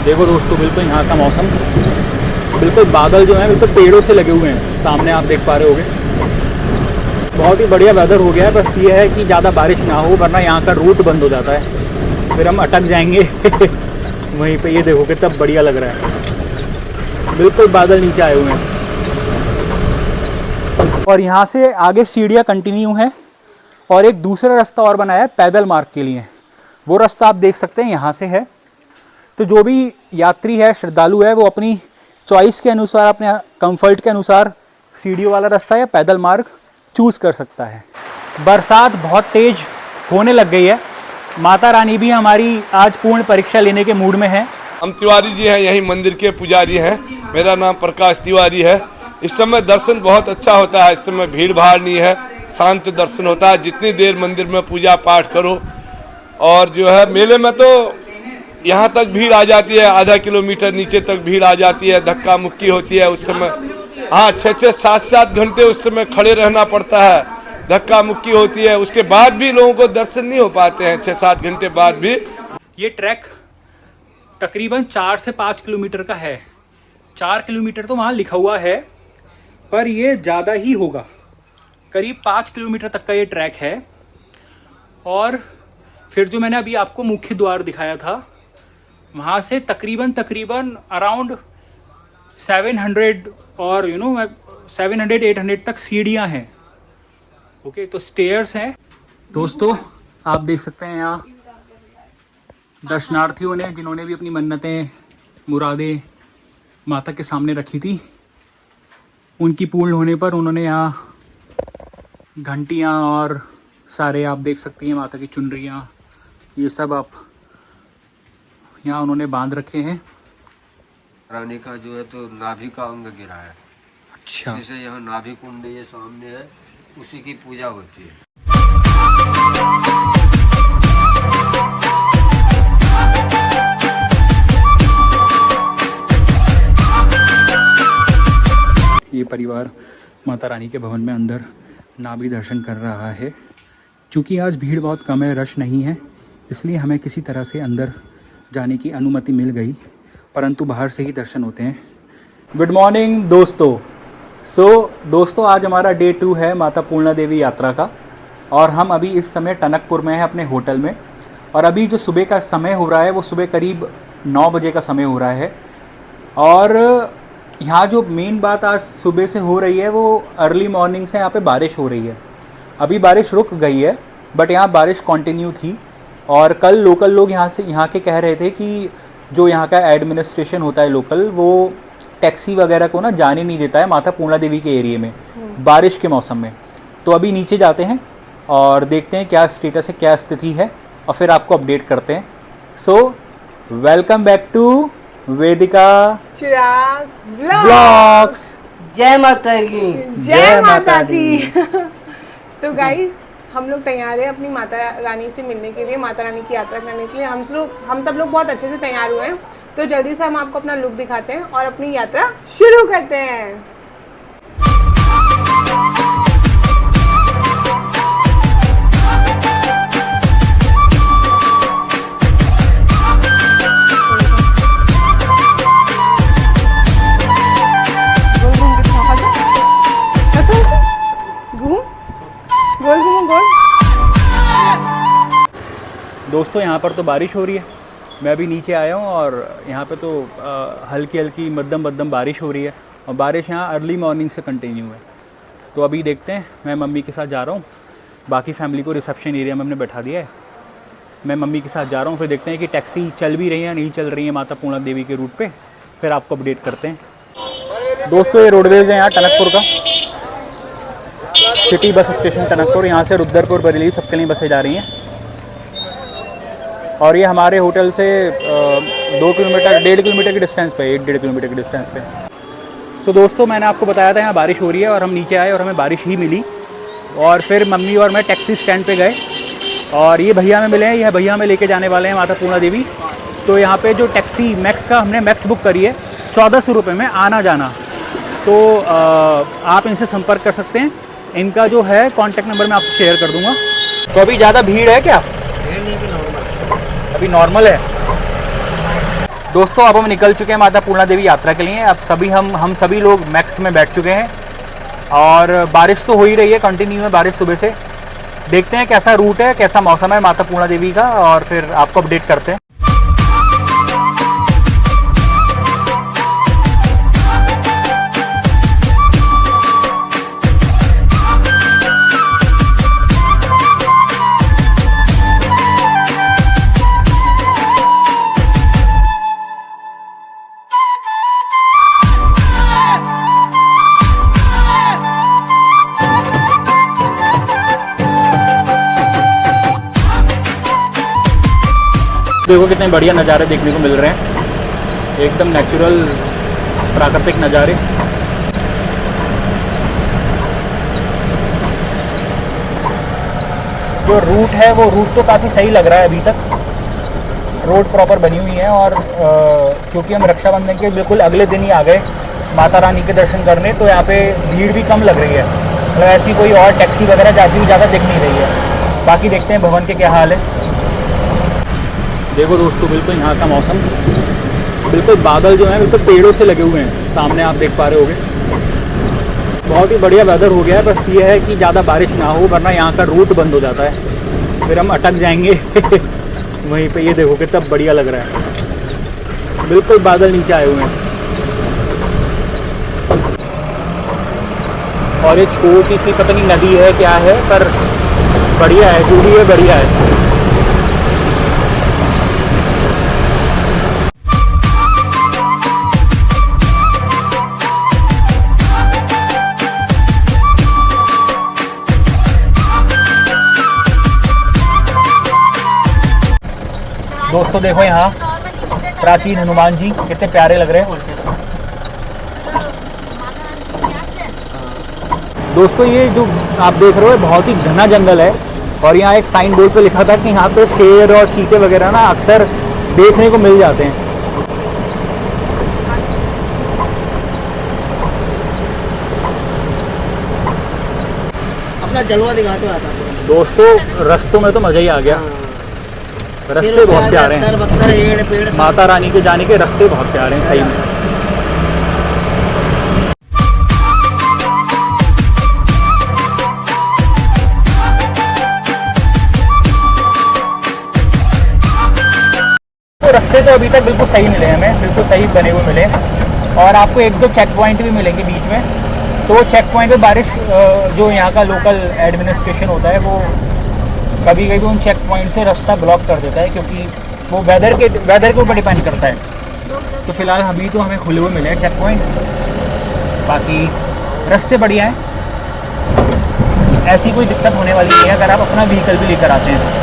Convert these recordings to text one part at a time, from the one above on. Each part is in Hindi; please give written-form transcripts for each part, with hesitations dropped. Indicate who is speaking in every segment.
Speaker 1: देखो दोस्तों, बिल्कुल यहाँ का मौसम, बिल्कुल बादल जो हैं बिल्कुल पेड़ों से लगे हुए हैं, सामने आप देख पा रहे होगे। बहुत ही बढ़िया वेदर हो गया है। बस ये है कि ज़्यादा बारिश ना हो, वरना यहाँ का रूट बंद हो जाता है, फिर हम अटक जाएंगे वहीं पे। ये देखो कितना बढ़िया लग रहा है, बिल्कुल बादल नीचे आए हुए हैं। और यहाँ से आगे सीढ़ियाँ कंटिन्यू हैं और एक दूसरा रास्ता और बनाया है पैदल मार्ग के लिए। वो रास्ता आप देख सकते हैं यहाँ से है। तो जो भी यात्री है, श्रद्धालु है, वो अपनी चॉइस के अनुसार, अपने कंफर्ट के अनुसार सीढ़ियों वाला रास्ता या पैदल मार्ग चूज़ कर सकता है। बरसात बहुत तेज़ होने लग गई है। माता रानी भी हमारी आज पूर्ण परीक्षा लेने के मूड में है।
Speaker 2: हम तिवारी जी हैं, यही मंदिर के पुजारी हैं। मेरा नाम प्रकाश तिवारी है। इस समय दर्शन बहुत अच्छा होता है। इस समय भीड़ भाड़ नहीं है, शांत दर्शन होता है। जितनी देर मंदिर में पूजा पाठ करो, और जो है मेले में तो यहाँ तक भीड़ आ जाती है, आधा किलोमीटर नीचे तक भीड़ आ जाती है, धक्का मुक्की होती है उस समय। हाँ, 6-6, 7-7 घंटे उस समय खड़े रहना पड़ता है, धक्का मुक्की होती है। उसके बाद भी लोगों को दर्शन नहीं हो पाते हैं, 6-7 घंटे बाद भी।
Speaker 1: ये ट्रैक तकरीबन 4 से 5 किलोमीटर का है। 4 किलोमीटर तो वहाँ लिखा हुआ है, पर ये ज़्यादा ही होगा, करीब 5 किलोमीटर तक का ये ट्रैक है। और फिर जो मैंने अभी आपको मुख्य द्वार दिखाया था, वहाँ से तकरीबन अराउंड 700 और 700-800 तक सीढ़ियाँ हैं। ओके, तो स्टेयर्स हैं। दोस्तों आप देख सकते हैं यहाँ दर्शनार्थियों ने, जिन्होंने भी अपनी मन्नतें, मुरादें माता के सामने रखी थी, उनकी पूर्ण होने पर उन्होंने यहाँ घंटियाँ और सारे आप देख सकती हैं माता की चुनरियाँ, ये सब आप यहाँ उन्होंने बांध रखे हैं।
Speaker 3: रानी का जो है तो नाभि का अंग गिरा है।
Speaker 1: अच्छा,
Speaker 3: इसी से यह नाभि कुंड ये सामने है, उसी की पूजा होती है।
Speaker 1: ये परिवार माता रानी के भवन में अंदर नाभि दर्शन कर रहा है। क्योंकि आज भीड़ बहुत कम है, रश नहीं है, इसलिए हमें किसी तरह से अंदर जाने की अनुमति मिल गई, परंतु बाहर से ही दर्शन होते हैं। गुड मॉर्निंग दोस्तों। दोस्तों आज हमारा डे 2 है माता पूर्णा देवी यात्रा का, और हम अभी इस समय टनकपुर में हैं अपने होटल में। और अभी जो सुबह का समय हो रहा है वो सुबह करीब 9 बजे का समय हो रहा है। और यहाँ जो मेन बात आज सुबह से हो रही है वो अर्ली मॉर्निंग से यहाँ पे बारिश हो रही है। अभी बारिश रुक गई है, बट यहाँ बारिश कंटिन्यू थी। और कल लोकल लोग यहाँ के कह रहे थे कि जो यहाँ का एडमिनिस्ट्रेशन होता है लोकल, वो टैक्सी वगैरह को ना जाने नहीं देता है माता पूर्णा देवी के एरिया में बारिश के मौसम में। तो अभी नीचे जाते हैं और देखते हैं क्या स्टेटस है, क्या स्थिति है, और फिर आपको अपडेट करते हैं। So welcome back to Vedika
Speaker 4: Chirag
Speaker 1: blogs.
Speaker 5: जय माता की।
Speaker 4: जय माता दी। तो गाइस, हम लोग तैयार हैं अपनी माता रानी से मिलने के लिए, माता रानी की यात्रा करने के लिए। हम सब लोग बहुत अच्छे से तैयार हुए हैं। तो जल्दी से हम आपको अपना लुक दिखाते हैं और अपनी यात्रा शुरू करते हैं।
Speaker 1: दोस्तों यहाँ पर तो बारिश हो रही है। मैं अभी नीचे आया हूँ और यहाँ पे तो हल्की हल्की मध्यम बारिश हो रही है, और बारिश यहाँ अर्ली मॉर्निंग से कंटिन्यू है। तो अभी देखते हैं, मैं मम्मी के साथ जा रहा हूँ, बाकी फैमिली को रिसेप्शन एरिया में हमने बैठा दिया है। मैं मम्मी के साथ जा रहा हूँ, फिर देखते हैं कि टैक्सी चल भी रही है या नहीं चल रही है माता पूर्णा देवी के रूट पे, फिर आपको अपडेट करते हैं। दोस्तों ये रोडवेज़ है यहाँ टनकपुर का, सिटी बस स्टेशन टनकपुर। यहाँ से रुद्रपुर, बरेली सबके लिए बसें जा रही हैं। और ये हमारे होटल से 2 किलोमीटर 1.5 किलोमीटर की डिस्टेंस पे, 1-1.5 किलोमीटर की डिस्टेंस पे। सो दोस्तों मैंने आपको बताया था यहाँ बारिश हो रही है, और हम नीचे आए और हमें बारिश ही मिली। और फिर मम्मी और मैं टैक्सी स्टैंड पे गए, और ये भैया में मिले हैं। यह भैया में लेके जाने वाले हैं माता पूर्णा देवी। तो यहाँ पे जो टैक्सी मैक्स का हमने मैक्स बुक करी है 1400 रुपये में आना जाना। तो आप इनसे संपर्क कर सकते हैं। इनका जो है कॉन्टैक्ट नंबर मैं आपको शेयर कर दूँगा। तो अभी ज़्यादा भीड़ है क्या?
Speaker 5: नॉर्मल
Speaker 1: अभी नॉर्मल है। दोस्तों अब हम निकल चुके हैं माता पूर्णा देवी यात्रा के लिए। अब सभी हम सभी लोग मैक्स में बैठ चुके हैं और बारिश तो हो ही रही है, कंटिन्यू है बारिश सुबह से। देखते हैं कैसा रूट है, कैसा मौसम है माता पूर्णा देवी का, और फिर आपको अपडेट करते हैं। देखो कितने बढ़िया नज़ारे देखने को मिल रहे हैं, एकदम नेचुरल प्राकृतिक नज़ारे। जो रूट है वो रूट तो काफ़ी सही लग रहा है, अभी तक रोड प्रॉपर बनी हुई है। और क्योंकि हम रक्षाबंधन के बिल्कुल अगले दिन ही आ गए माता रानी के दर्शन करने, तो यहाँ पे भीड़ भी कम लग रही है। मतलब ऐसी कोई और टैक्सी वगैरह जाती हुई ज़्यादा दिख नहीं रही है। बाकी देखते हैं भवन के क्या हाल है। देखो दोस्तों बिल्कुल यहाँ का मौसम, बिल्कुल बादल जो हैं बिल्कुल पेड़ों से लगे हुए हैं, सामने आप देख पा रहे होगे। बहुत ही बढ़िया वेदर हो गया है, बस ये है कि ज़्यादा बारिश ना हो, वरना यहाँ का रूट बंद हो जाता है, फिर हम अटक जाएंगे वहीं पे। ये देखो कितना बढ़िया लग रहा है, बिल्कुल बादल नीचे आए हुए हैं। और ये छोटी सी पता नहीं नदी है क्या है, पर बढ़िया है, जो भी है बढ़िया है। दोस्तों देखो यहाँ प्राचीन हनुमान जी कितने प्यारे लग रहे हैं। दोस्तों ये जो आप देख रहे हो बहुत ही घना जंगल है, और यहाँ एक साइन बोर्ड पे लिखा था कि यहाँ पे शेर और चीते वगैरह ना अक्सर देखने को मिल जाते हैं।
Speaker 5: अपना जलवा दिखाते हुए आता।
Speaker 1: दोस्तों रस्तों में तो मज़ा ही आ गया, रास्ते बहुत प्यारे हैं, माता रानी के जाने के रास्ते बहुत प्यारे हैं सही में। तो रास्ते तो अभी तक बिल्कुल सही मिले हमें, बिल्कुल सही बने हुए मिले, और आपको एक दो चेक पॉइंट भी मिलेंगे बीच में। तो चेक पॉइंट पे बारिश जो यहाँ का लोकल एडमिनिस्ट्रेशन होता है वो कभी कभी उन चेक पॉइंट से रास्ता ब्लॉक कर देता है, क्योंकि वो वेदर के ऊपर डिपेंड करता है। तो फिलहाल अभी तो हमें खुले हुए मिले हैं चेक पॉइंट, बाकी रास्ते बढ़िया हैं, ऐसी कोई दिक्कत होने वाली नहीं है अगर आप अपना व्हीकल भी लेकर आते हैं।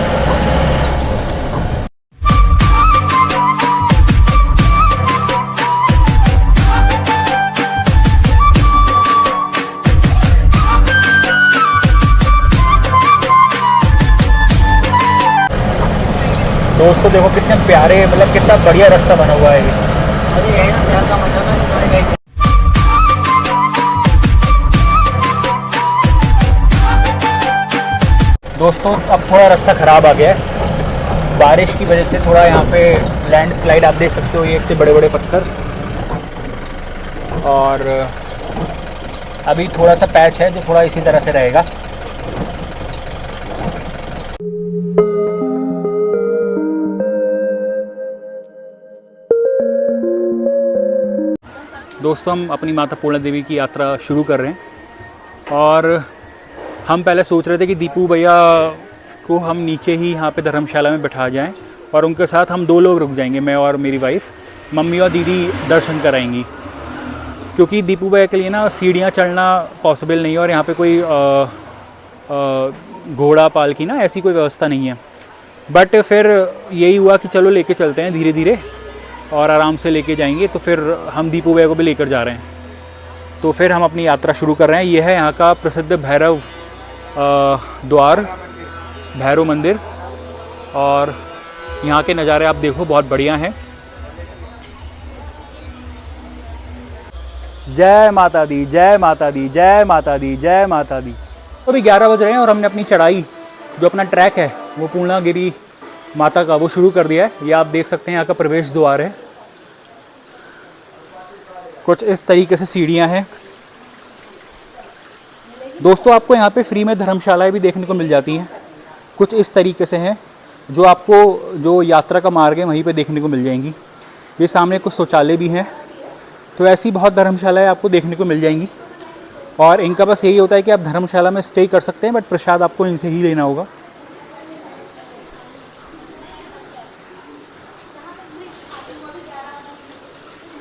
Speaker 1: दोस्तों देखो कितने प्यारे, मतलब कितना बढ़िया रास्ता बना हुआ है ये। दोस्तों अब थोड़ा रास्ता ख़राब आ गया है बारिश की वजह से, थोड़ा यहाँ पे लैंडस्लाइड आप देख सकते हो, ये इतने बड़े बड़े पत्थर, और अभी थोड़ा सा पैच है जो थोड़ा इसी तरह से रहेगा। दोस्तों हम अपनी माता पूर्णा देवी की यात्रा शुरू कर रहे हैं, और हम पहले सोच रहे थे कि दीपू भैया को हम नीचे ही यहाँ पे धर्मशाला में बैठा जाएं, और उनके साथ हम 2 लोग रुक जाएंगे, मैं और मेरी वाइफ। मम्मी और दीदी दर्शन कराएंगी, क्योंकि दीपू भैया के लिए ना सीढ़ियाँ चढ़ना पॉसिबल नहीं है, और यहाँ पे कोई घोड़ा पालकी ना ऐसी कोई व्यवस्था नहीं है। बट फिर यही हुआ कि चलो लेके चलते हैं धीरे धीरे, और आराम से लेके जाएंगे। तो फिर हम दीपू भैया को भी लेकर जा रहे हैं, तो फिर हम अपनी यात्रा शुरू कर रहे हैं। ये है यहाँ का प्रसिद्ध भैरव द्वार, भैरव मंदिर, और यहाँ के नज़ारे आप देखो बहुत बढ़िया हैं। जय माता दी, जय माता दी, जय माता दी, जय माता दी। तो अभी 11 बज रहे हैं और हमने अपनी चढ़ाई, जो अपना ट्रैक है वो पूर्णागिरि माता का, वो शुरू कर दिया है। ये आप देख सकते हैं यहाँ का प्रवेश द्वार है, कुछ इस तरीके से सीढ़ियाँ हैं। दोस्तों आपको यहाँ पे फ्री में धर्मशालाएं भी देखने को मिल जाती हैं, कुछ इस तरीके से हैं जो आपको जो यात्रा का मार्ग है वहीं पे देखने को मिल जाएंगी। ये सामने कुछ शौचालय भी हैं, तो ऐसी बहुत धर्मशालाएं आपको देखने को मिल जाएंगी। और इनका बस यही होता है कि आप धर्मशाला में स्टे कर सकते हैं, बट प्रसाद आपको इनसे ही लेना होगा।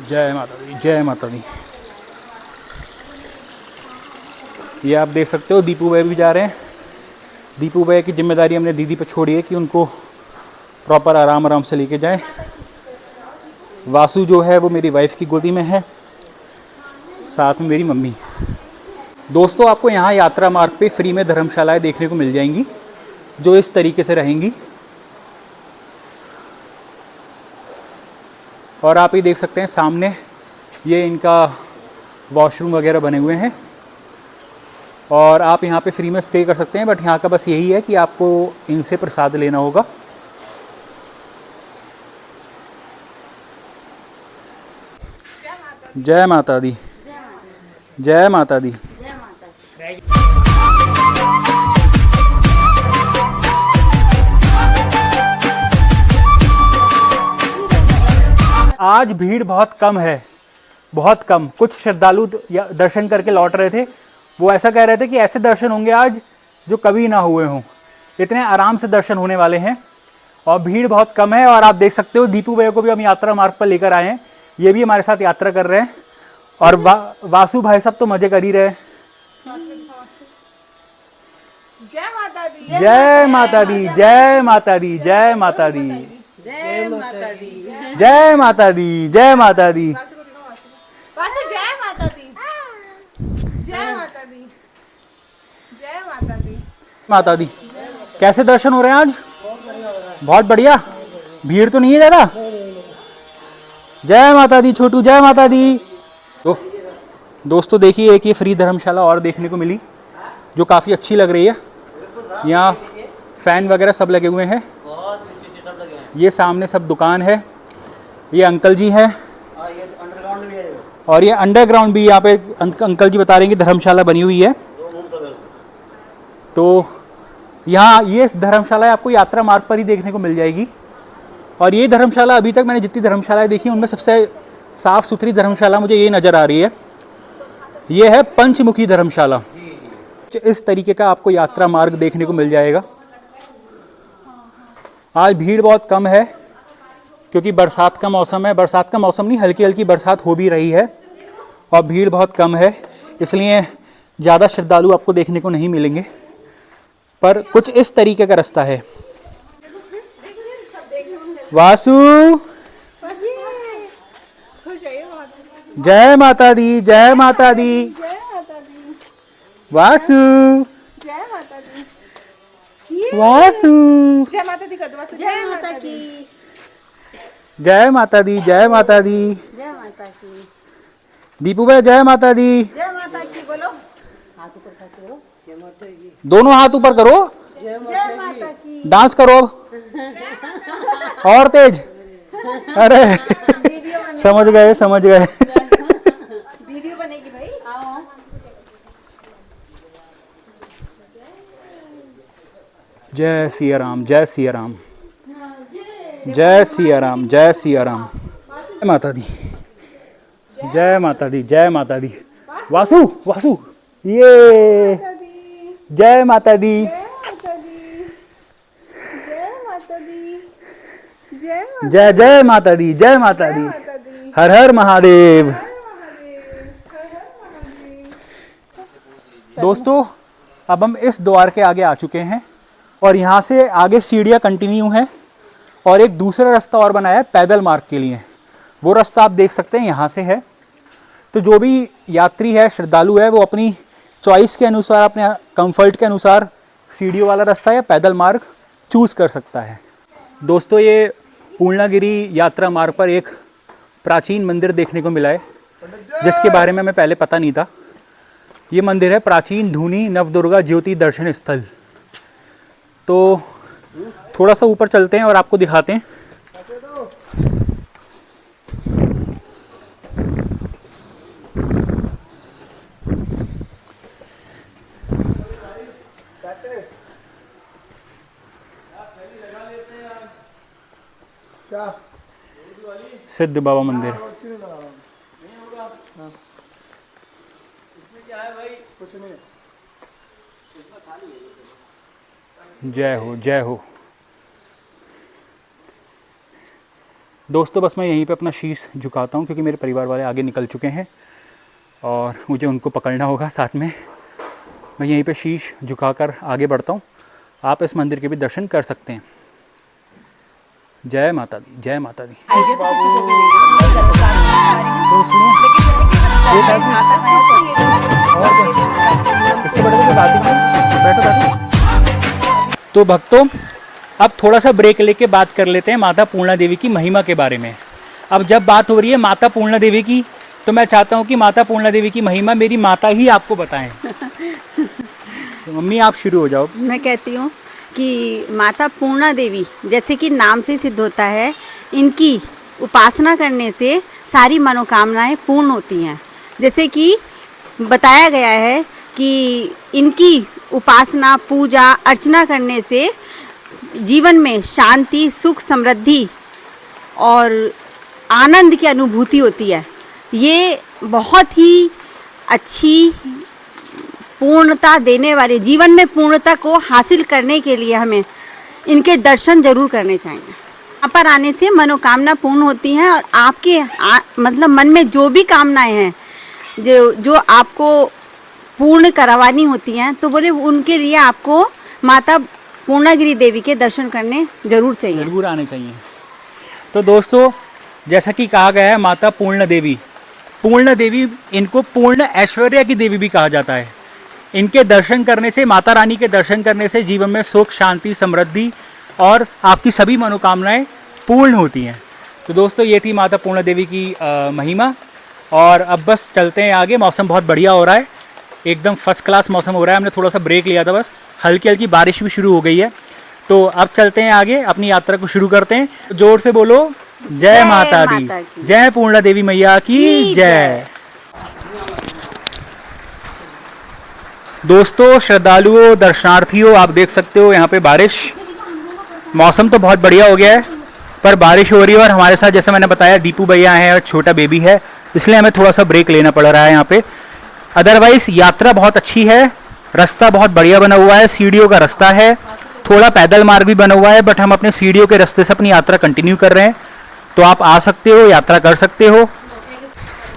Speaker 1: जय माता दी, जय माता दी। ये आप देख सकते हो दीपू भाई भी जा रहे हैं। दीपू भाई की जिम्मेदारी हमने दीदी पर छोड़ी है कि उनको प्रॉपर आराम आराम से लेके जाएं। वासु जो है वो मेरी वाइफ की गोदी में है, साथ में मेरी मम्मी। दोस्तों आपको यहाँ यात्रा मार्ग पे फ्री में धर्मशालाएं देखने को मिल जाएंगी जो इस तरीके से रहेंगी। और आप ये देख सकते हैं सामने ये इनका वॉशरूम वगैरह बने हुए हैं और आप यहाँ पे फ्री में स्टे कर सकते हैं। बट यहाँ का बस यही है कि आपको इनसे प्रसाद लेना होगा। जय माता दी, जय माता दी। आज भीड़ बहुत कम है, बहुत कम। कुछ श्रद्धालु दर्शन करके लौट रहे थे, वो ऐसा कह रहे थे कि ऐसे दर्शन होंगे आज जो कभी ना हुए हों। इतने आराम से दर्शन होने वाले हैं और भीड़ बहुत कम है। और आप देख सकते हो दीपू भैया को भी हम यात्रा मार्ग पर लेकर आए हैं, ये भी हमारे साथ यात्रा कर रहे हैं। और वासु भाई साहब तो मजे कर ही रहे हैं।
Speaker 4: जय माता दी,
Speaker 1: जय माता दी, जय माता दी, जय माता दी,
Speaker 4: जय माता दी,
Speaker 1: जय माता दी, जय माता दी।
Speaker 4: वासु जय माता दी, जय माता दी, जय माता दी,
Speaker 1: माता दी। कैसे दर्शन हो रहे हैं आज? बहुत बढ़िया। भीड़ तो नहीं है ज़्यादा? जय माता दी छोटू, जय माता दी। तो दोस्तों देखिए एक ये फ्री धर्मशाला और देखने को मिली जो काफ़ी अच्छी लग रही है। यहाँ फैन वगैरह सब लगे हुए हैं। ये सामने सब दुकान है। ये अंकल जी हैं और ये अंडरग्राउंड भी यहाँ पे अंकल जी बता रहे हैं कि धर्मशाला बनी हुई है। तो यहाँ ये धर्मशाला आपको यात्रा मार्ग पर ही देखने को मिल जाएगी। और ये धर्मशाला अभी तक मैंने जितनी धर्मशालाएं देखी उनमें सबसे साफ़ सुथरी धर्मशाला मुझे ये नज़र आ रही है। ये है पंचमुखी धर्मशाला। इस तरीके का आपको यात्रा मार्ग देखने को मिल जाएगा। आज भीड़ बहुत कम है क्योंकि बरसात का मौसम है। बरसात का मौसम नहीं, हल्की हल्की बरसात हो भी रही है और भीड़ बहुत कम है, इसलिए ज़्यादा श्रद्धालु आपको देखने को नहीं मिलेंगे। पर कुछ इस तरीके का रास्ता है। वासु जय माता दी, जय माता दी, वासु
Speaker 4: जय माता दी,
Speaker 1: वासु
Speaker 4: जय माता दी कर दो वासु। जय माता की,
Speaker 1: जय माता दी, जय माता दी,
Speaker 6: जय माता की,
Speaker 1: दीपू भाई जय माता दी।
Speaker 6: जय माता की बोलो, हाथ ऊपर करके बोलो,
Speaker 1: दोनों हाथ ऊपर करो,
Speaker 6: जय माता की।
Speaker 1: डांस करो और तेज। अरे समझ गए, समझ गए।
Speaker 6: वीडियो बनेगी भाई, आओ।
Speaker 1: जय सिया राम, जय सिया राम, जय सिया राम, जय सिया राम। जय माता दी, जय माता दी, जय माता दी। वासु वासु ये जय माता दी, जय जय माता दी, जय माता दी। हर हर महादेव। दोस्तों अब हम इस द्वार के आगे आ चुके हैं और यहाँ से आगे सीढ़ियाँ कंटिन्यू हैं और एक दूसरा रास्ता और बनाया है पैदल मार्ग के लिए। वो रास्ता आप देख सकते हैं यहाँ से है। तो जो भी यात्री है, श्रद्धालु है, वो अपनी चॉइस के अनुसार, अपने कंफर्ट के अनुसार सीढ़ियों वाला रास्ता या पैदल मार्ग चूज़ कर सकता है। दोस्तों ये पूर्णागिरि यात्रा मार्ग पर एक प्राचीन मंदिर देखने को मिला है जिसके बारे में हमें पहले पता नहीं था। ये मंदिर है प्राचीन धूनी नवदुर्गा ज्योति दर्शन स्थल। तो थोड़ा सा ऊपर चलते हैं और आपको दिखाते हैं। सिद्ध बाबा मंदिर। जय हो जय हो। दोस्तों बस मैं यहीं पे अपना शीश झुकाता हूँ क्योंकि मेरे परिवार वाले आगे निकल चुके हैं और मुझे उनको पकड़ना होगा साथ में। मैं यहीं पे शीश झुकाकर आगे बढ़ता हूँ। आप इस मंदिर के भी दर्शन कर सकते हैं। जय माता दी, जय माता दी। तो इसलिए इससे बड़े तो बात ही नहीं। बैठो बैठो। तो भक्तों अब थोड़ा सा ब्रेक लेके बात कर लेते हैं माता पूर्णा देवी की महिमा के बारे में। अब जब बात हो रही है माता पूर्णा देवी की तो मैं चाहता हूँ कि माता पूर्णा देवी की महिमा मेरी माता ही आपको बताएं। तो मम्मी आप शुरू हो जाओ।
Speaker 6: मैं कहती हूँ कि माता पूर्णा देवी जैसे कि नाम से सिद्ध होता है, इनकी उपासना करने से सारी मनोकामनाएं पूर्ण होती हैं। जैसे कि बताया गया है कि इनकी उपासना पूजा अर्चना करने से जीवन में शांति सुख समृद्धि और आनंद की अनुभूति होती है। ये बहुत ही अच्छी पूर्णता देने वाले, जीवन में पूर्णता को हासिल करने के लिए हमें इनके दर्शन जरूर करने चाहिए। यहाँ पर आने से मनोकामना पूर्ण होती हैं और आपके मतलब मन में जो भी कामनाएं हैं जो आपको पूर्ण करवानी होती हैं तो बोले उनके लिए आपको माता पूर्णागिरी देवी के दर्शन करने जरूर चाहिए,
Speaker 1: जरूर आने चाहिए। तो दोस्तों जैसा कि कहा गया है माता पूर्ण देवी इनको पूर्ण ऐश्वर्य की देवी भी कहा जाता है। इनके दर्शन करने से, माता रानी के दर्शन करने से जीवन में सुख शांति समृद्धि और आपकी सभी मनोकामनाएं पूर्ण होती हैं। तो दोस्तों ये थी माता पूर्ण देवी की महिमा। और अब बस चलते हैं आगे। मौसम बहुत बढ़िया हो रहा है, एकदम फर्स्ट क्लास मौसम हो रहा है। हमने थोड़ा सा ब्रेक लिया था, बस हल्की हल्की बारिश भी शुरू हो गई है। तो अब चलते हैं आगे, अपनी यात्रा को शुरू करते हैं। जोर से बोलो जय माता दी, जय पूर्णा देवी मैया की जय। दोस्तों श्रद्धालुओं दर्शनार्थियों आप देख सकते हो यहाँ पे बारिश, मौसम तो बहुत बढ़िया हो गया है पर बारिश हो रही है। और हमारे साथ जैसे मैंने बताया दीपू भैया हैं और छोटा बेबी है, इसलिए हमें थोड़ा सा ब्रेक लेना पड़ रहा है यहाँ पे। अदरवाइज यात्रा बहुत अच्छी है, रास्ता बहुत बढ़िया बना हुआ है, सीढ़ियों का रास्ता है, थोड़ा पैदल मार्ग भी बना हुआ है बट हम अपने सीढ़ियों के रास्ते से अपनी यात्रा कंटिन्यू कर रहे हैं। तो आप आ सकते हो, यात्रा कर सकते हो।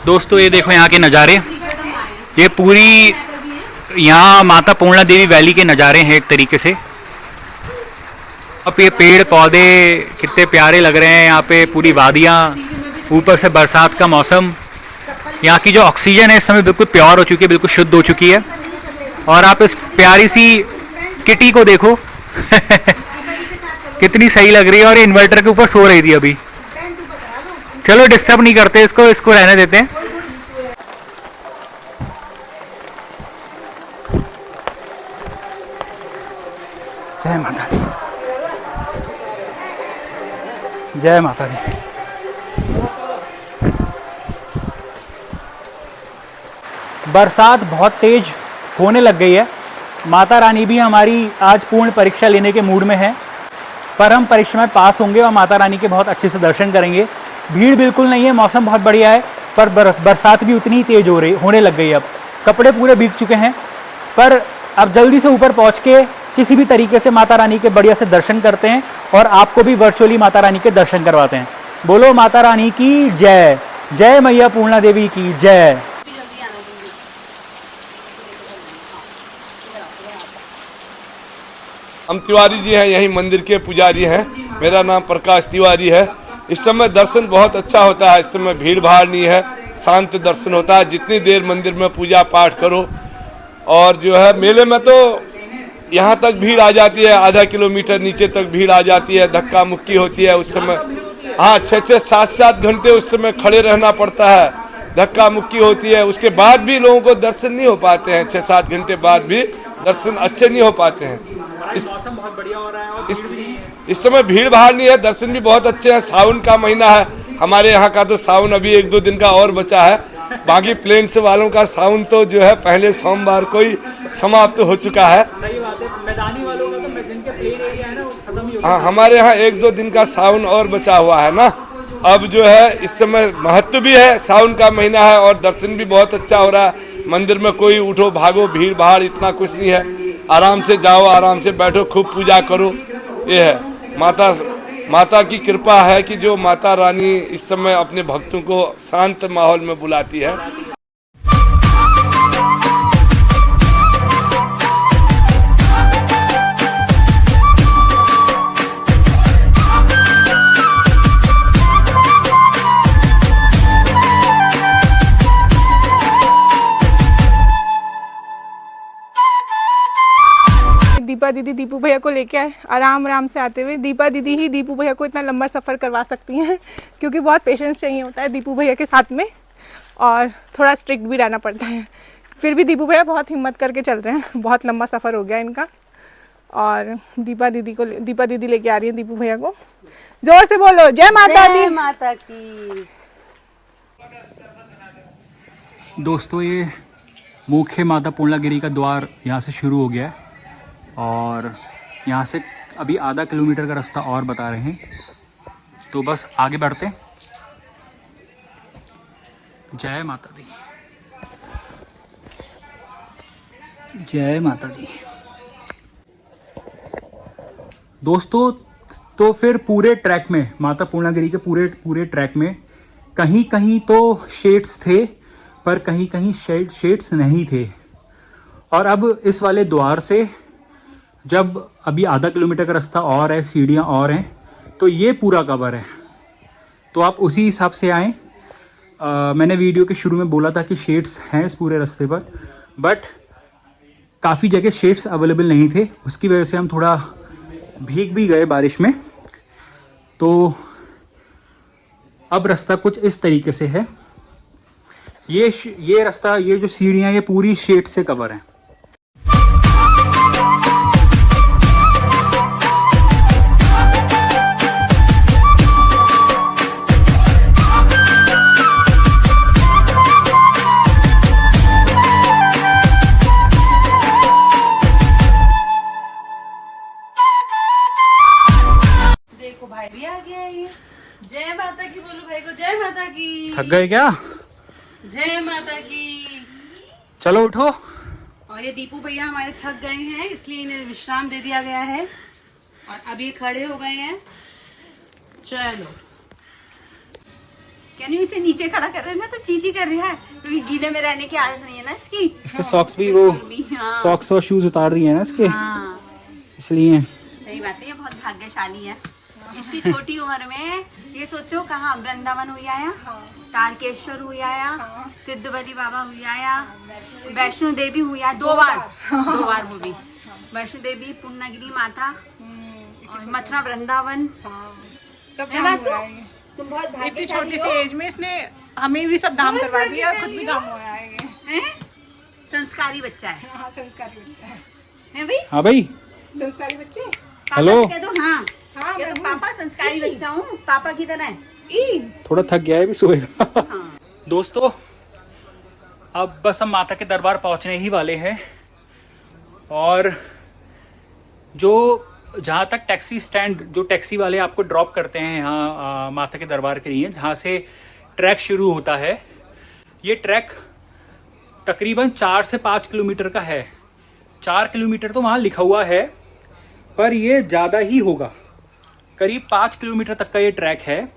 Speaker 1: दोस्तों ये देखो यहाँ के नज़ारे, ये पूरी यहाँ माता पूर्णा देवी वैली के नज़ारे हैं एक तरीके से। अब ये पेड़ पौधे कितने प्यारे लग रहे हैं, यहाँ पे पूरी वादियाँ, ऊपर से बरसात का मौसम। यहाँ की जो ऑक्सीजन है इस समय बिल्कुल प्योर हो चुकी है, बिल्कुल शुद्ध हो चुकी है। और आप इस प्यारी सी किटी को देखो कितनी सही लग रही है और ये इन्वर्टर के ऊपर सो रही थी अभी। चलो डिस्टर्ब नहीं करते इसको रहने देते हैं। जय माता दी, जय माता दी। बरसात बहुत तेज होने लग गई है। माता रानी भी हमारी आज पूर्ण परीक्षा लेने के मूड में है, पर हम परीक्षा में पास होंगे और माता रानी के बहुत अच्छे से दर्शन करेंगे। भीड़ बिल्कुल नहीं है, मौसम बहुत बढ़िया है, पर बरसात भी उतनी ही तेज होने लग गई। अब कपड़े पूरे भीग चुके हैं, पर अब जल्दी से ऊपर पहुंच के किसी भी तरीके से माता रानी के बढ़िया से दर्शन करते हैं और आपको भी वर्चुअली माता रानी के दर्शन करवाते हैं। बोलो माता रानी की जय, जय मैया पूर्णा देवी की जय।
Speaker 2: हम तिवारी जी हैं, यही मंदिर के पुजारी हैं। मेरा नाम प्रकाश तिवारी है। इस समय दर्शन बहुत अच्छा होता है, इस समय भीड़ भाड़ नहीं है, शांत दर्शन होता है। जितनी देर मंदिर में पूजा पाठ करो, और जो है मेले में तो यहाँ तक भीड़ आ जाती है, आधा किलोमीटर नीचे तक भीड़ आ जाती है, धक्का मुक्की होती है उस समय। हाँ 6-6, 7-7 घंटे उस समय खड़े रहना पड़ता है, धक्का मुक्की होती है। उसके बाद भी लोगों को दर्शन नहीं हो पाते हैं, 6-7 घंटे बाद भी दर्शन अच्छे नहीं हो पाते हैं।
Speaker 1: मौसम बहुत बढ़िया हो रहा है और
Speaker 2: इस समय भीड़ भाड़ नहीं है, दर्शन भी बहुत अच्छे हैं। सावन का महीना है, हमारे यहाँ का तो सावन अभी 1-2 दिन का और बचा है। बाकी प्लेन्स वालों का सावन तो जो है पहले सोमवार को ही समाप्त हो चुका है।
Speaker 1: सही बात है, मैदानी वालों का तो जिनके प्लेन एरिया है ना वो खत्म ही हो गया।
Speaker 2: हाँ हमारे यहाँ 1-2 दिन का सावन और बचा हुआ है ना, अब जो है इस समय महत्व भी है, सावन का महीना है और दर्शन भी बहुत अच्छा हो रहा है। मंदिर में कोई उठो भागो भीड़ भाड़ इतना कुछ नहीं है, आराम से जाओ, आराम से बैठो, खूब पूजा करो। ये है माता की कृपा है कि जो माता रानी इस समय अपने भक्तों को शांत माहौल में बुलाती है।
Speaker 4: दीपा दीदी दीपू भैया को लेके आए, आराम आराम से आते हुए। दीपा दीदी ही दीपू भैया को इतना लंबा सफ़र करवा सकती हैं, क्योंकि बहुत पेशेंस चाहिए होता है दीपू भैया के साथ में, और थोड़ा स्ट्रिक्ट भी रहना पड़ता है। फिर भी दीपू भैया बहुत हिम्मत करके चल रहे हैं, बहुत लंबा सफ़र हो गया इनका। और दीपा दीदी लेके आ रही है दीपू भैया को। जोर से बोलो, जय माता दी।
Speaker 6: जय माता की।
Speaker 1: दोस्तों ये मुख्य माता पूर्णागिरि का द्वार यहाँ से शुरू हो गया है, और यहाँ से अभी आधा किलोमीटर का रास्ता और बता रहे हैं, तो बस आगे बढ़ते हैं। जय माता दी, जय माता दी। दोस्तों तो फिर पूरे ट्रैक में, माता पूर्णागिरि के पूरे ट्रैक में कहीं कहीं तो शेड्स थे, पर कहीं कहीं शेड्स नहीं थे। और अब इस वाले द्वार से जब अभी आधा किलोमीटर का रास्ता और है, सीढ़ियाँ और हैं, तो ये पूरा कवर है, तो आप उसी हिसाब से आएँ। मैंने वीडियो के शुरू में बोला था कि शेड्स हैं इस पूरे रास्ते पर, बट काफ़ी जगह शेड्स अवेलेबल नहीं थे, उसकी वजह से हम थोड़ा भीग भी गए बारिश में। तो अब रास्ता कुछ इस तरीके से है। ये रास्ता, ये जो सीढ़ियाँ, ये पूरी शेड से कवर है।
Speaker 6: देखो भाई भी आ गया है ये। जय माता की बोलो भाई को, जय माता की।
Speaker 1: थक गए क्या?
Speaker 6: जय माता की।
Speaker 1: चलो उठो।
Speaker 6: और ये दीपू भैया हमारे थक गए हैं, इसलिए इन्हें विश्राम दे दिया गया है, और अब ये खड़े हो गए हैं। चलो, क्या इसे नीचे खड़ा कर रहे हैं ना, तो चीची कर रहा है, क्योंकि गीले में रहने की आदत नहीं है ना इसकी।
Speaker 1: इसके सॉक्स भी, वो
Speaker 6: हाँ।
Speaker 1: सॉक्स और शूज उतार दिए हैं ना इसके,
Speaker 6: हाँ।
Speaker 1: इसलिए।
Speaker 6: सही बात है, ये बहुत भाग्यशाली है। इतनी छोटी उम्र में ये सोचो, कहाँ वृंदावन हुई आया, तारकेश्वर हुई आया, सिद्धबली बाबा हुई आया, वैष्णो देवी हुई आया, दो बार हुई। वैष्णो देवी, पूर्णागिरि माता, और मथुरा वृंदावन।
Speaker 4: सब
Speaker 6: है
Speaker 4: धाम
Speaker 6: वासु?
Speaker 4: हुआ है।
Speaker 6: तुम बहुत
Speaker 4: इतनी
Speaker 6: भाग्यशाली
Speaker 4: छोटी सी
Speaker 6: हो।
Speaker 4: एज में इसने हमें भी सब धाम करवा दिया, और खुद भी धाम हुआ है ये।
Speaker 6: हैं? संस्कारी बच्चा है।
Speaker 4: हाँ, संस्कारी बच्चा है।
Speaker 6: हैं भाई?
Speaker 1: हाँ भाई,
Speaker 4: संस्कारी बच्चे।
Speaker 6: पापा
Speaker 1: हेलो।
Speaker 6: से कह दो, हाँ
Speaker 4: हाँ,
Speaker 6: कह दो, पापा संस्कारी बच्चा हूँ, पापा की तरह।
Speaker 1: थोड़ा थक गया है, भी सोएगा।
Speaker 6: हाँ।
Speaker 1: दोस्तों अब बस हम माता के दरबार पहुंचने ही वाले हैं, और जो जहाँ तक टैक्सी स्टैंड, जो टैक्सी वाले आपको ड्रॉप करते हैं यहाँ माता के दरबार के लिए, जहाँ से ट्रैक शुरू होता है, ये ट्रैक तकरीबन 4 से 5 किलोमीटर का है। 4 किलोमीटर तो वहाँ लिखा हुआ है, पर ये ज़्यादा ही होगा, करीब 5 किलोमीटर तक का ये ट्रैक है।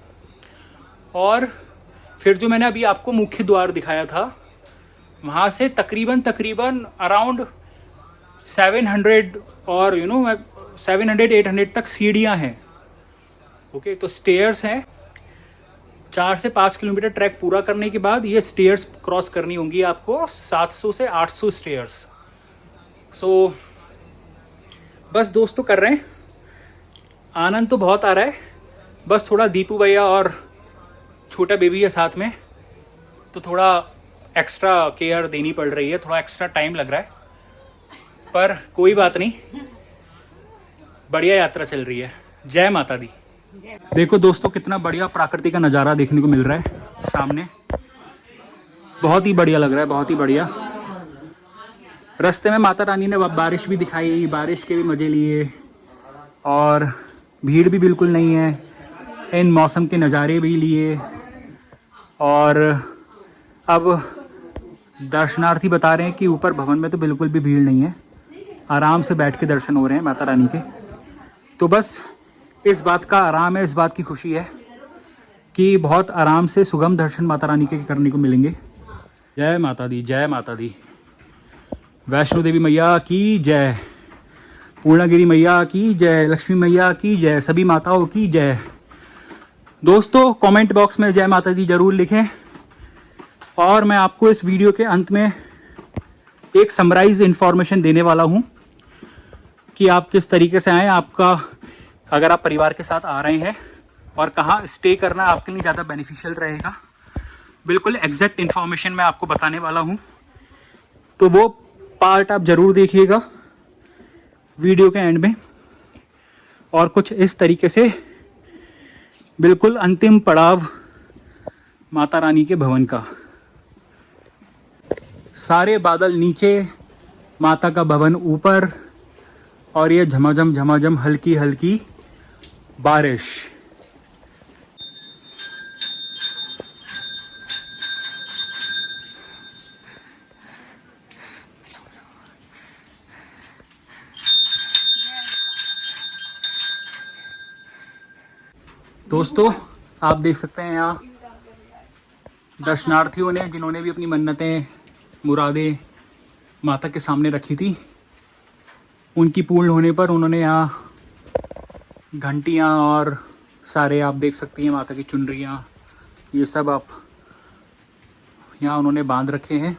Speaker 1: और फिर जो मैंने अभी आपको मुख्य द्वार दिखाया था, वहाँ से तकरीबन अराउंड 700 और 700-800 तक सीढ़ियाँ हैं। ओके, तो स्टेयर्स हैं। 4 से 5 किलोमीटर ट्रैक पूरा करने के बाद ये स्टेयर्स क्रॉस करनी होंगी आपको, 700 से 800 स्टेयर्स। सो बस दोस्तों कर रहे हैं, आनंद तो बहुत आ रहा है, बस थोड़ा दीपू भैया और छोटा बेबी है साथ में, तो थोड़ा एक्स्ट्रा केयर देनी पड़ रही है, थोड़ा एक्स्ट्रा टाइम लग रहा है, पर कोई बात नहीं, बढ़िया यात्रा चल रही है। जय माता दी। देखो दोस्तों, कितना बढ़िया प्राकृतिक का नज़ारा देखने को मिल रहा है सामने, बहुत ही बढ़िया लग रहा है, बहुत ही बढ़िया। रास्ते में माता रानी ने बारिश भी दिखाई, बारिश के भी मज़े लिए, और भीड़ भी बिल्कुल नहीं है, इन मौसम के नज़ारे भी लिए। और अब दर्शनार्थी बता रहे हैं कि ऊपर भवन में तो बिल्कुल भी भीड़ नहीं है, आराम से बैठ के दर्शन हो रहे हैं माता रानी के। तो बस इस बात का आराम है, इस बात की खुशी है कि बहुत आराम से सुगम दर्शन माता रानी के करने को मिलेंगे। जय माता दी, जय माता दी। वैष्णो देवी मैया की जय, पूर्णागिरी मैया की जय, लक्ष्मी मैया की जय, सभी माताओं की जय। दोस्तों कमेंट बॉक्स में जय माता दी ज़रूर लिखें। और मैं आपको इस वीडियो के अंत में एक समराइज इन्फॉर्मेशन देने वाला हूँ कि आप किस तरीके से आएँ। आपका अगर आप परिवार के साथ आ रहे हैं और कहाँ स्टे करना आपके लिए ज़्यादा बेनिफिशियल रहेगा, बिल्कुल एग्जैक्ट इन्फॉर्मेशन मैं आपको बताने वाला हूँ। तो वो पार्ट आप ज़रूर देखिएगा वीडियो के एंड में। और कुछ इस तरीके से बिल्कुल अंतिम पड़ाव माता रानी के भवन का, सारे बादल नीचे, माता का भवन ऊपर, और ये झमाझम झमाझम हल्की हल्की बारिश। दोस्तों आप देख सकते हैं यहाँ दर्शनार्थियों ने, जिन्होंने भी अपनी मन्नतें मुरादें माता के सामने रखी थी, उनकी पूर्ण होने पर उन्होंने यहाँ घंटियाँ और सारे आप देख सकती हैं माता की चुनरियाँ, ये सब आप यहाँ उन्होंने बांध रखे हैं।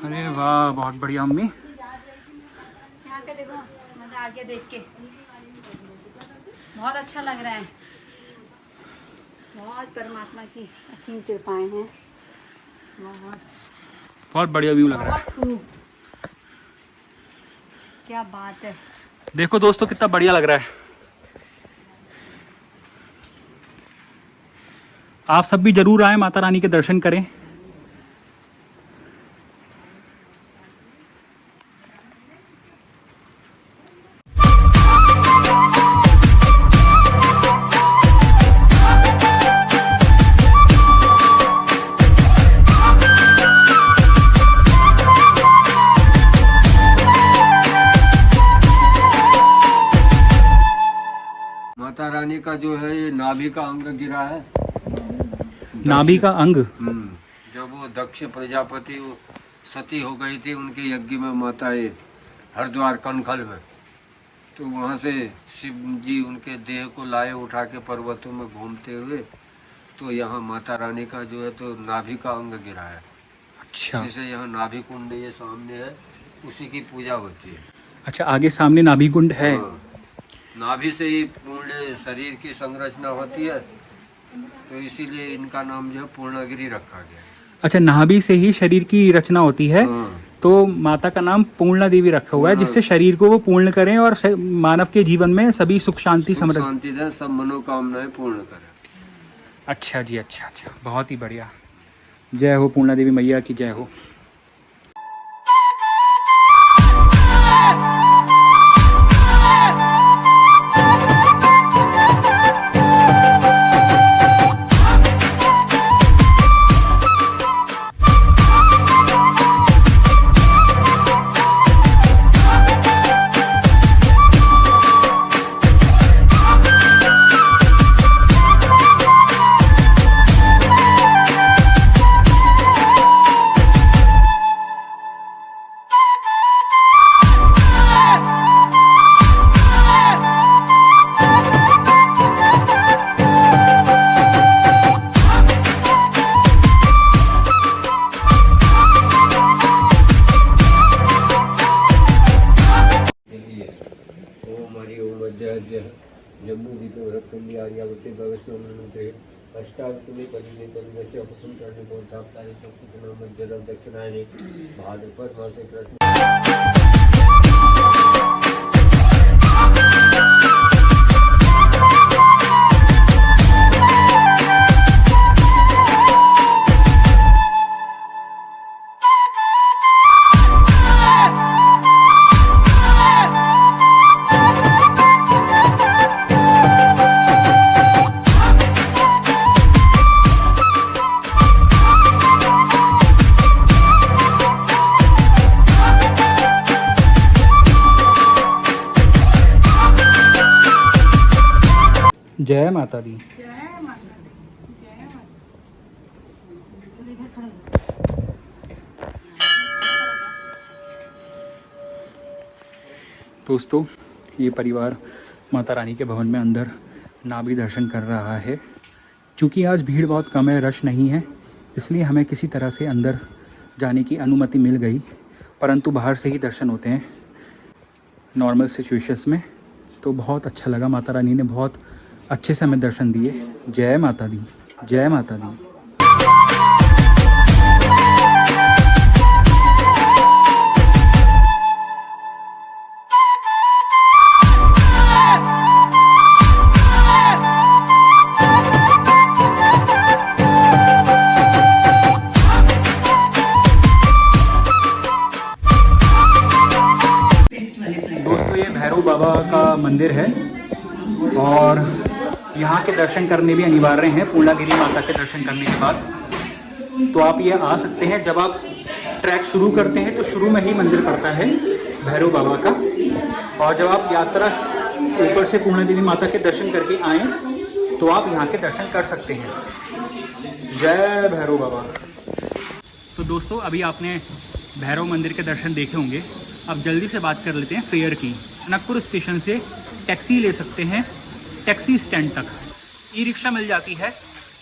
Speaker 1: अरे वाह, बहुत बढ़िया अम्मी।
Speaker 6: यहाँ के देखो, मतलब आगे देख के बहुत अच्छा लग रहा है। बहुत परमात्मा की असीम कृपाएं हैं।
Speaker 1: बहुत बढ़िया व्यू लग रहा है।
Speaker 6: खूब, क्या बात है।
Speaker 1: देखो दोस्तों कितना बढ़िया लग रहा है। आप सब भी जरूर आए, माता रानी के दर्शन करें।
Speaker 3: माता रानी का जो है ये नाभि का अंग गिरा है।
Speaker 1: नाभि का अंग?
Speaker 3: जब वो दक्ष प्रजापति सती हो गई थी उनके यज्ञ में, माता ये हरिद्वार कनखल में, तो वहाँ से शिव जी उनके देह को लाए उठा के पर्वतों में घूमते हुए, तो यहाँ माता रानी का जो है तो नाभि का अंग गिरा है।
Speaker 1: अच्छा,
Speaker 3: इसी से यहाँ नाभि कुंड ये सामने है, उसी की पूजा होती है।
Speaker 1: अच्छा, आगे सामने नाभि कुंड है।
Speaker 3: हाँ। नाभि से ही पूर्ण शरीर की संरचना होती है, तो इसीलिए इनका नाम जो है पूर्णागिरी रखा गया।
Speaker 1: अच्छा, नाभि से ही शरीर की रचना होती है।
Speaker 3: हाँ।
Speaker 1: तो माता का नाम पूर्णा देवी रखा हुआ है, जिससे शरीर को वो पूर्ण करें और मानव के जीवन में सभी सुख शांति समृद्धि,
Speaker 3: शांति दें, सब मनोकामनाएं पूर्ण करें।
Speaker 1: अच्छा जी, अच्छा अच्छा, बहुत ही बढ़िया। जय हो पूर्णा देवी मैया की जय हो।
Speaker 3: जम्मू दीपो रखंडी आर्यावती भगवती अष्टावती परिधि परिदर्श अपसुम करने को ताप्तारी शक्ति नाम जलम दक्षिणायने भाद्रपद मासे कृष्ण
Speaker 1: जय माता दी। दोस्तों, ये परिवार माता रानी के भवन में अंदर नाभि दर्शन कर रहा है। क्योंकि आज भीड़ बहुत कम है, रश नहीं है, इसलिए हमें किसी तरह से अंदर जाने की अनुमति मिल गई, परंतु बाहर से ही दर्शन होते हैं नॉर्मल सिचुएशंस में। तो बहुत अच्छा लगा, माता रानी ने बहुत अच्छे से हमें दर्शन दिए। जय माता दी, जय माता दी। दोस्तों, ये भैरव बाबा का मंदिर है और यहाँ के दर्शन करने भी अनिवार्य हैं पूर्णागिरी माता के दर्शन करने के बाद। तो आप ये आ सकते हैं। जब आप ट्रैक शुरू करते हैं तो शुरू में ही मंदिर पड़ता है भैरव बाबा का, और जब आप यात्रा ऊपर से पूर्णागिरी माता के दर्शन करके आएँ तो आप यहाँ के दर्शन कर सकते हैं। जय भैरव बाबा। तो दोस्तों, अभी आपने भैरव मंदिर के दर्शन देखे होंगे। अब जल्दी से बात कर लेते हैं फेयर की। टनकपुर स्टेशन से टैक्सी ले सकते हैं टैक्सी स्टैंड तक। ई रिक्शा मिल जाती है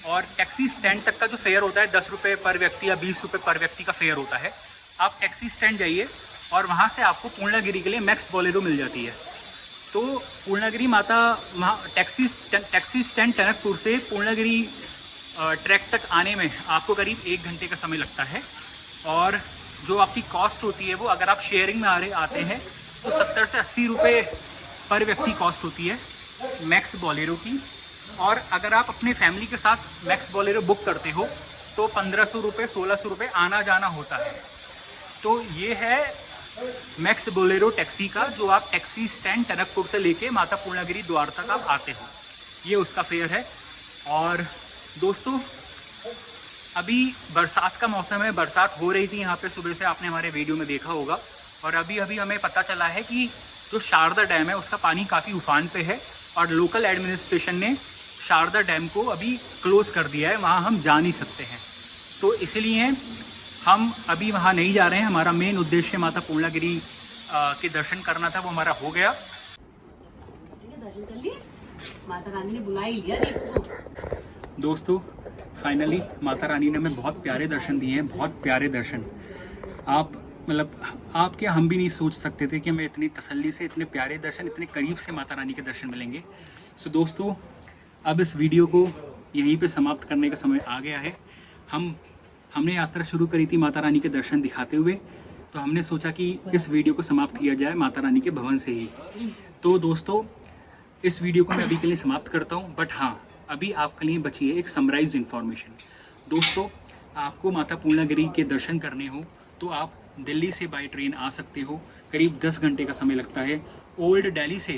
Speaker 1: और टैक्सी स्टैंड तक का जो फेयर होता है 10 रुपये पर व्यक्ति या 20 रुपये पर व्यक्ति का फेयर होता है। आप टैक्सी स्टैंड जाइए और वहाँ से आपको पूर्णागिरी के लिए मैक्स बोलेरो मिल जाती है। तो पूर्णागिरी माता टैक्सी स्टैंड टनकपुर से पूर्णागिरी ट्रैक तक आने में आपको करीब 1 घंटे का समय लगता है। और जो आपकी कॉस्ट होती है वो, अगर आप शेयरिंग में आते हैं तो 70 से 80 रुपये पर व्यक्ति कॉस्ट होती है मैक्स बोलेरो की। और अगर आप अपने फैमिली के साथ मैक्स बोलेरो बुक करते हो तो 1500 रुपये 1600 रुपये आना जाना होता है। तो ये है मैक्स बोलेरो टैक्सी का, जो आप टैक्सी स्टैंड टनकपुर से लेके माता पूर्णागिरी द्वार तक आप आते हो, ये उसका फेयर है। और दोस्तों, अभी बरसात का मौसम है, बरसात हो रही थी यहाँ पे सुबह से, आपने हमारे वीडियो में देखा होगा। और अभी हमें पता चला है कि जो शारदा डैम है उसका पानी काफ़ी उफान पे है और लोकल एडमिनिस्ट्रेशन ने शारदा डैम को अभी क्लोज़ कर दिया है, वहाँ हम जा नहीं सकते हैं। तो इसलिए हम अभी वहाँ नहीं जा रहे हैं। हमारा मेन उद्देश्य माता पूर्णागिरी के दर्शन करना था, वो हमारा हो गया।
Speaker 6: दर्शन कर लिए, माता रानी ने बुला ही लिया।
Speaker 1: दोस्तों, फाइनली माता रानी ने हमें बहुत प्यारे दर्शन दिए हैं, बहुत प्यारे दर्शन। आप क्या, हम भी नहीं सोच सकते थे कि हमें इतनी तसल्ली से इतने प्यारे दर्शन, इतने करीब से माता रानी के दर्शन मिलेंगे। सो दोस्तों, अब इस वीडियो को यहीं पे समाप्त करने का समय आ गया है। हमने यात्रा शुरू करी थी माता रानी के दर्शन दिखाते हुए, तो हमने सोचा कि इस वीडियो को समाप्त किया जाए माता रानी के भवन से ही। तो दोस्तों, इस वीडियो को मैं अभी के लिए समाप्त करता हूँ, बट हाँ, अभी आपके लिए बची है एक समराइज इन्फॉर्मेशन। दोस्तों, आपको माता पूर्णागिरी के दर्शन करने हो तो आप दिल्ली से बाय ट्रेन आ सकते हो। करीब 10 घंटे का समय लगता है। ओल्ड दिल्ली से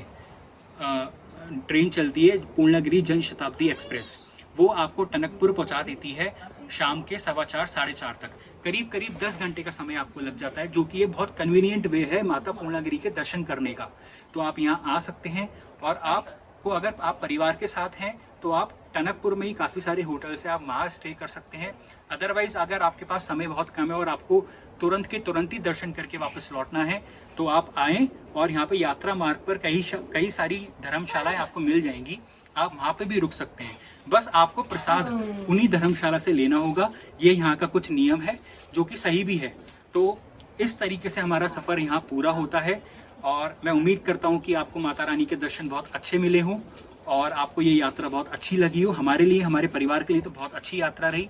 Speaker 1: ट्रेन चलती है पूर्णागिरी जन शताब्दी एक्सप्रेस, वो आपको टनकपुर पहुंचा देती है शाम के 4:15 साढ़े 4 तक। करीब 10 घंटे का समय आपको लग जाता है, जो कि ये बहुत कन्वीनियंट वे है माता पूर्णागिरी के दर्शन करने का। तो आप यहाँ आ सकते हैं। और आपको, अगर आप परिवार के साथ हैं तो आप टनकपुर में ही काफ़ी सारे होटल्स हैं, आप वहाँ स्टे कर सकते हैं। अदरवाइज़ अगर आपके पास समय बहुत कम है और आपको तुरंत के तुरंत ही दर्शन करके वापस लौटना है तो आप आएँ। और यहाँ पे यात्रा मार्ग पर कई सारी धर्मशालाएं आपको मिल जाएंगी, आप वहाँ पे भी रुक सकते हैं। बस आपको प्रसाद उन्हीं धर्मशाला से लेना होगा। ये यहाँ का कुछ नियम है जो कि सही भी है। तो इस तरीके से हमारा सफ़र यहाँ पूरा होता है और मैं उम्मीद करता हूँ कि आपको माता रानी के दर्शन बहुत अच्छे मिले हों और आपको ये यात्रा बहुत अच्छी लगी हो। हमारे लिए, हमारे परिवार के लिए तो बहुत अच्छी यात्रा रही।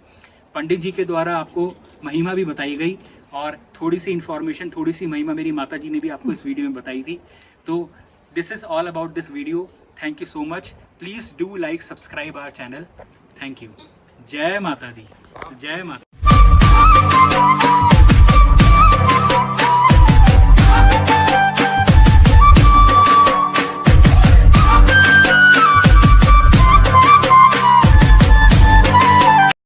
Speaker 1: पंडित जी के द्वारा आपको महिमा भी बताई गई और थोड़ी सी इन्फॉर्मेशन, थोड़ी सी महिमा मेरी माता जी ने भी आपको इस वीडियो में बताई थी। तो this is all about this video. Thank you so much. Please do like, subscribe our channel. Thank you. जय माता दी, जय माता।